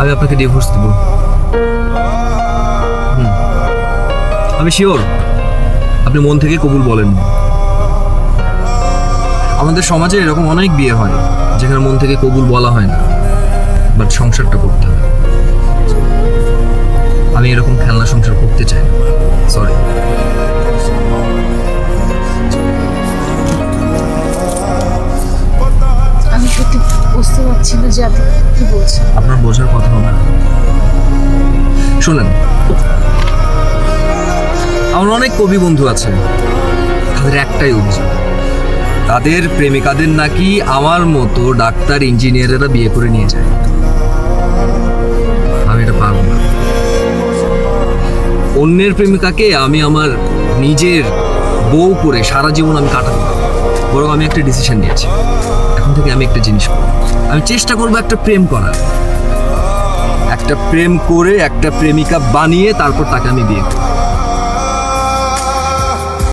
আমি আপনাকে ডিভোর্স দেব। আমি শিওর আপনি মন থেকে কবুল বলেন। আমাদের সমাজে এরকম অনেক বিয়ে হয় যেখানে মন থেকে কবুল বলা হয় না, বাট সংসারটা করতে হয়। আমি এরকম খেলনা সংসার করতে চাই না। সরি। আমি সত্যি বুঝতে পারছি না যে আপনি কি বলছেন। আপনার বোঝার কথা হবে না। শোনেন, আমার অনেক কবি বন্ধু আছে, তাদের একটাই অভিযোগ, তাদের প্রেমিকাদের নাকি আমার মতো ডাক্তার ইঞ্জিনিয়ারেরা বিয়ে করে নিয়ে যায়। আমি এটা পারবো না। অন্যের প্রেমিকাকে আমি আমার নিজের বউ করে সারা জীবন আমি কাটাবো না। বরং আমি একটা ডিসিশন নিয়েছি, এখন থেকে আমি একটা জিনিস করবো, আমি চেষ্টা করবো একটা প্রেম করার, একটা প্রেম করে একটা প্রেমিকা বানিয়ে তারপর তাকে আমি বিয়ে করবো।